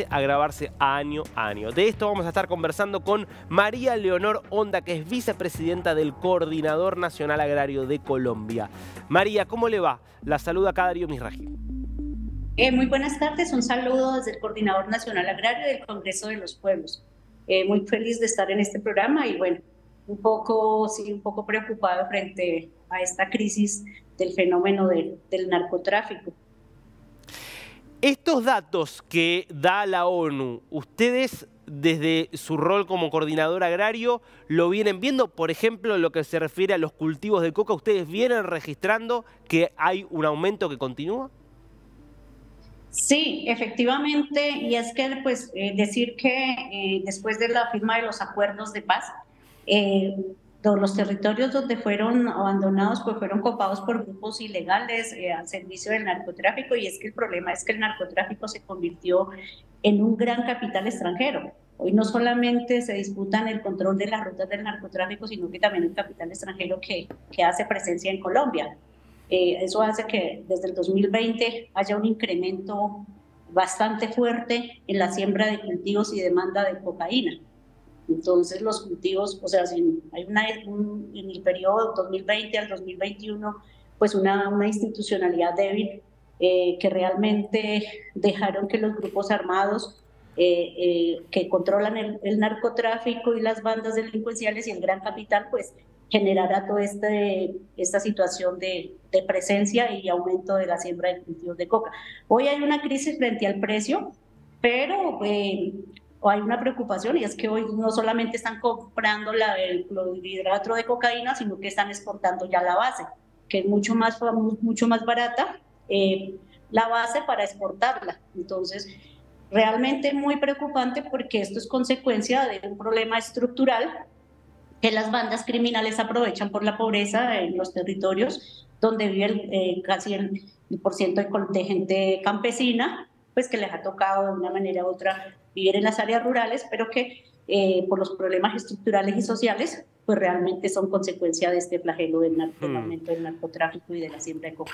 parece agravarse año a año. De esto vamos a estar conversando con María Leonor Honda, que es vicepresidenta del Coordinador Nacional Agrario de Colombia. María, ¿cómo le va? La saluda acá Darío Misraji. Muy buenas tardes, un saludo desde el Coordinador Nacional Agrario del Congreso de los Pueblos. Muy feliz de estar en este programa y bueno, un poco preocupado frente a esta crisis del fenómeno del narcotráfico. Estos datos que da la ONU, ¿ustedes desde su rol como coordinador agrario lo vienen viendo? Por ejemplo, en lo que se refiere a los cultivos de coca, ¿ustedes vienen registrando que hay un aumento que continúa? Sí, efectivamente, y es que pues decir que después de la firma de los acuerdos de paz, eh, los territorios donde fueron abandonados pues fueron copados por grupos ilegales al servicio del narcotráfico, y es que el problema es que el narcotráfico se convirtió en un gran capital extranjero. Hoy no solamente se disputan el control de las rutas del narcotráfico, sino que también el capital extranjero que hace presencia en Colombia. Eso hace que desde el 2020 haya un incremento bastante fuerte en la siembra de cultivos y demanda de cocaína. Entonces los cultivos, o sea, si hay en el periodo 2020 al 2021, pues una institucionalidad débil que realmente dejaron que los grupos armados que controlan el narcotráfico y las bandas delincuenciales y el gran capital, pues generara toda esta situación de presencia y aumento de la siembra de cultivos de coca. Hoy hay una crisis frente al precio, pero hay una preocupación, y es que hoy no solamente están comprando el clorhidrato de cocaína, sino que están exportando ya la base, que es mucho más barata la base para exportarla. Entonces, realmente muy preocupante, porque esto es consecuencia de un problema estructural que las bandas criminales aprovechan por la pobreza en los territorios donde vive casi el por ciento de gente campesina, pues que les ha tocado de una manera u otra vivir en las áreas rurales, pero que por los problemas estructurales y sociales, pues realmente son consecuencia de este flagelo del aumento del narcotráfico y de la siembra de coca.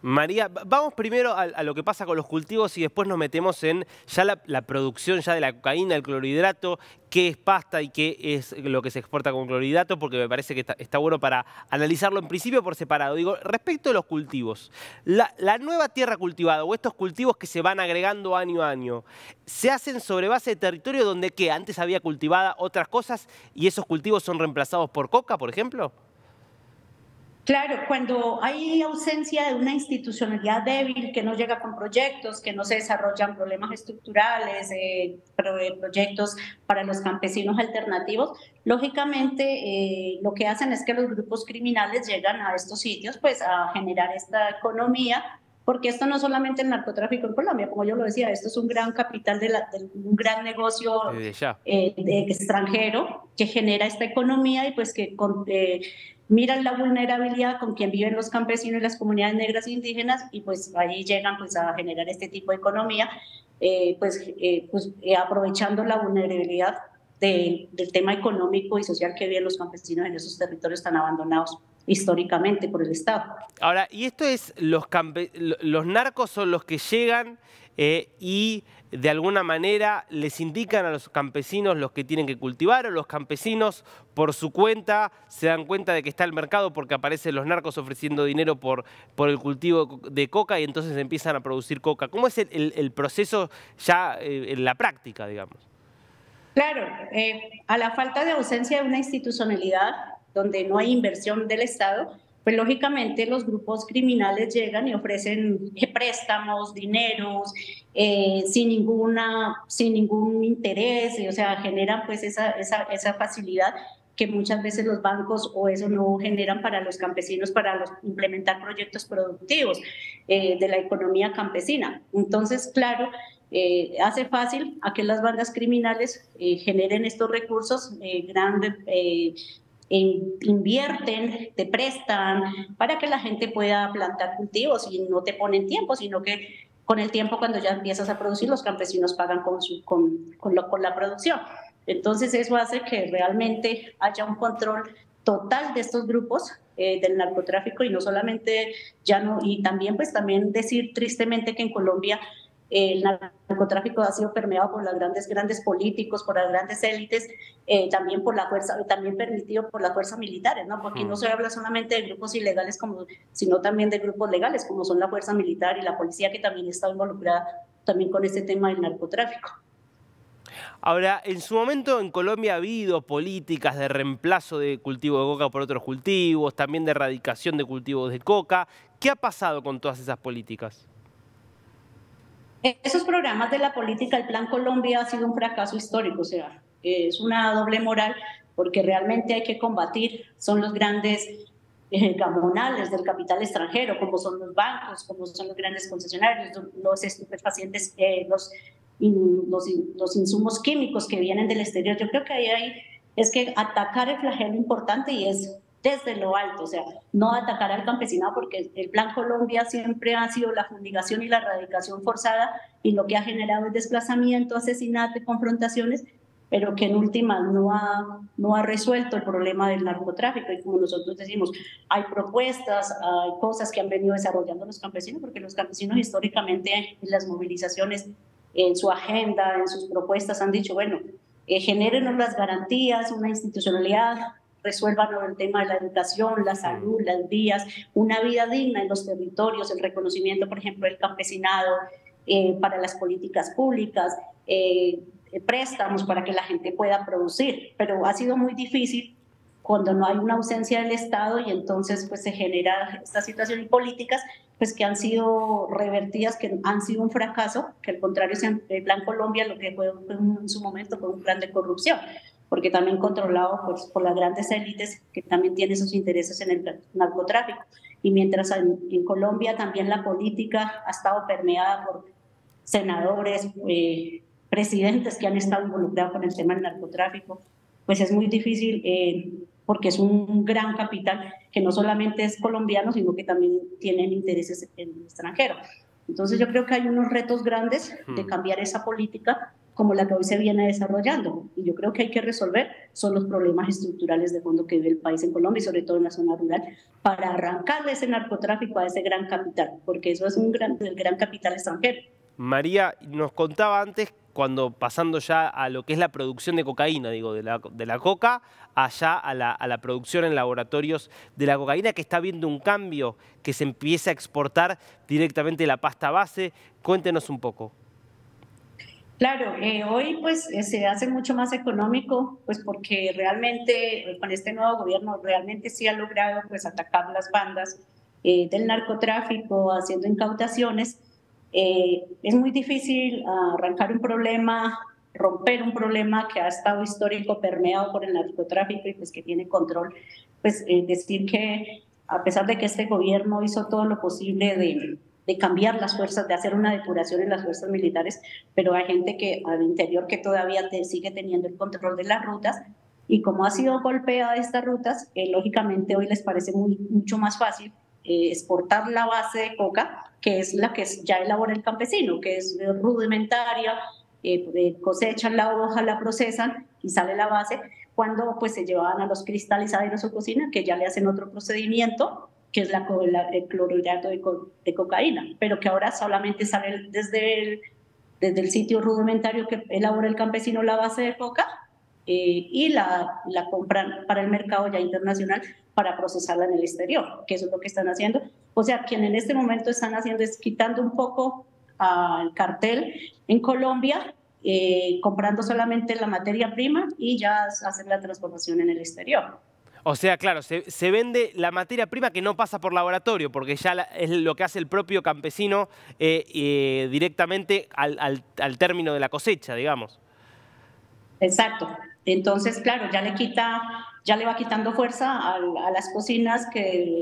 María, vamos primero a lo que pasa con los cultivos y después nos metemos en ya la producción ya de la cocaína, el clorhidrato, qué es pasta y qué es lo que se exporta con clorhidrato, porque me parece que está bueno para analizarlo en principio por separado. Digo, respecto a los cultivos, la nueva tierra cultivada o estos cultivos que se van agregando año a año, ¿se hacen sobre base de territorio donde qué? Antes había cultivada otras cosas y esos cultivos son reemplazados por coca, por ejemplo. Claro, cuando hay ausencia de una institucionalidad débil que no llega con proyectos, que no se desarrollan problemas estructurales, proyectos para los campesinos alternativos, lógicamente lo que hacen es que los grupos criminales llegan a estos sitios pues a generar esta economía, porque esto no solamente el narcotráfico en Colombia, como yo lo decía, esto es un gran capital de un gran negocio Desde ya. extranjero que genera esta economía, y pues que miran la vulnerabilidad con quien viven los campesinos y las comunidades negras e indígenas, y pues ahí llegan pues a generar este tipo de economía, aprovechando la vulnerabilidad del tema económico y social que viven los campesinos en esos territorios tan abandonados históricamente por el Estado. Ahora, y esto es, los narcos son los que llegan y de alguna manera les indican a los campesinos los que tienen que cultivar, o los campesinos por su cuenta se dan cuenta de que está el mercado porque aparecen los narcos ofreciendo dinero por el cultivo de coca y entonces empiezan a producir coca. ¿Cómo es el proceso ya en la práctica, digamos? Claro, a la falta de ausencia de una institucionalidad donde no hay inversión del Estado, pues lógicamente los grupos criminales llegan y ofrecen préstamos, dineros, sin ningún interés, o sea, generan pues esa facilidad que muchas veces los bancos o eso no generan para los campesinos, para implementar proyectos productivos de la economía campesina. Entonces, claro, hace fácil a que las bandas criminales generen estos recursos grandes, invierten, te prestan para que la gente pueda plantar cultivos, y no te ponen tiempo, sino que con el tiempo, cuando ya empiezas a producir, los campesinos pagan con la producción. Entonces eso hace que realmente haya un control total de estos grupos del narcotráfico, y no solamente, y también pues también decir tristemente que en Colombia el narcotráfico ha sido permeado por los grandes políticos, por las grandes élites, también por la fuerza, también permitido por las fuerzas militares, ¿no? Porque no se habla solamente de grupos ilegales, sino también de grupos legales, como son la fuerza militar y la policía, que también está involucrada también con este tema del narcotráfico. Ahora, en su momento en Colombia ha habido políticas de reemplazo de cultivo de coca por otros cultivos, también de erradicación de cultivos de coca. ¿Qué ha pasado con todas esas políticas? Esos programas de la política, el Plan Colombia ha sido un fracaso histórico, o sea, es una doble moral, porque realmente hay que combatir, son los grandes gamonales del capital extranjero, como son los bancos, como son los grandes concesionarios, los estupefacientes, los insumos químicos que vienen del exterior. Yo creo que ahí es que atacar el flagelo importante, y es desde lo alto, o sea, no atacar al campesinado, porque el Plan Colombia siempre ha sido la fumigación y la erradicación forzada, y lo que ha generado es desplazamiento, asesinato y confrontaciones, pero que en última no ha resuelto el problema del narcotráfico. Y como nosotros decimos, hay propuestas, hay cosas que han venido desarrollando los campesinos, porque los campesinos históricamente en las movilizaciones, en su agenda, en sus propuestas han dicho, bueno, genérenos las garantías, una institucionalidad, resuelvan el tema de la educación, la salud, las vías, una vida digna en los territorios, el reconocimiento, por ejemplo, del campesinado, para las políticas públicas, préstamos para que la gente pueda producir. Pero ha sido muy difícil cuando no hay una ausencia del Estado, y entonces pues se genera esta situación, y políticas pues que han sido revertidas, que han sido un fracaso, que al contrario, el Plan Colombia lo que fue en su momento fue un plan de corrupción, porque también controlado pues, por las grandes élites que también tienen sus intereses en el narcotráfico. Y mientras en Colombia también la política ha estado permeada por senadores, presidentes que han estado involucrados con el tema del narcotráfico, pues es muy difícil, porque es un gran capital que no solamente es colombiano, sino que también tienen intereses en el extranjero. Entonces yo creo que hay unos retos grandes de cambiar esa política como la que hoy se viene desarrollando, y yo creo que hay que resolver son los problemas estructurales de fondo que vive el país en Colombia, y sobre todo en la zona rural, para arrancarle ese narcotráfico a ese gran capital, porque eso es el gran capital extranjero. María, nos contaba antes, cuando pasando ya a lo que es la producción de cocaína, digo, de la coca, allá a la producción en laboratorios de la cocaína, que está habiendo un cambio, que se empieza a exportar directamente la pasta base. Cuéntenos un poco. Claro, hoy pues se hace mucho más económico, pues porque realmente con este nuevo gobierno realmente sí ha logrado pues atacar las bandas del narcotráfico, haciendo incautaciones. Es muy difícil arrancar un problema, romper un problema que ha estado histórico permeado por el narcotráfico, y pues que tiene control. Pues decir que a pesar de que este gobierno hizo todo lo posible de cambiar las fuerzas, de hacer una depuración en las fuerzas militares, pero hay gente que al interior que todavía sigue teniendo el control de las rutas, y como ha sido golpeada estas rutas, lógicamente hoy les parece mucho más fácil exportar la base de coca, que es la que ya elabora el campesino, que es rudimentaria, cosechan la hoja, la procesan y sale la base, cuando pues se llevan a los cristalizaderos o cocina, que ya le hacen otro procedimiento, que es el clorhidrato de cocaína, pero que ahora solamente sale desde el sitio rudimentario que elabora el campesino la base de coca, y la compran para el mercado ya internacional para procesarla en el exterior, que eso es lo que están haciendo. O sea, quien en este momento están haciendo es quitando un poco al cartel en Colombia, comprando solamente la materia prima y ya hacen la transformación en el exterior. O sea, claro, se vende la materia prima que no pasa por laboratorio, porque ya es lo que hace el propio campesino directamente al término de la cosecha, digamos. Exacto. Entonces, claro, ya le va quitando fuerza a las cocinas,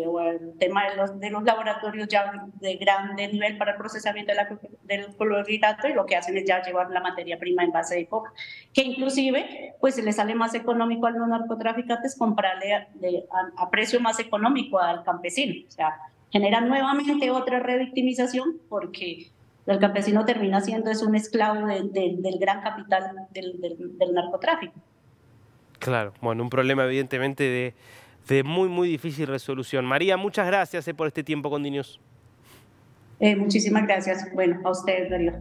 o al tema de los laboratorios ya de grande nivel para el procesamiento del clorhidrato, y lo que hacen es ya llevar la materia prima en base de coca, que inclusive pues se le sale más económico a los narcotraficantes comprarle a precio más económico al campesino. O sea, genera nuevamente otra revictimización, porque el campesino termina siendo un esclavo del gran capital del narcotráfico. Claro, bueno, un problema evidentemente de muy, muy difícil resolución. María, muchas gracias por este tiempo con DNews. Muchísimas gracias. Bueno, a ustedes, Darío.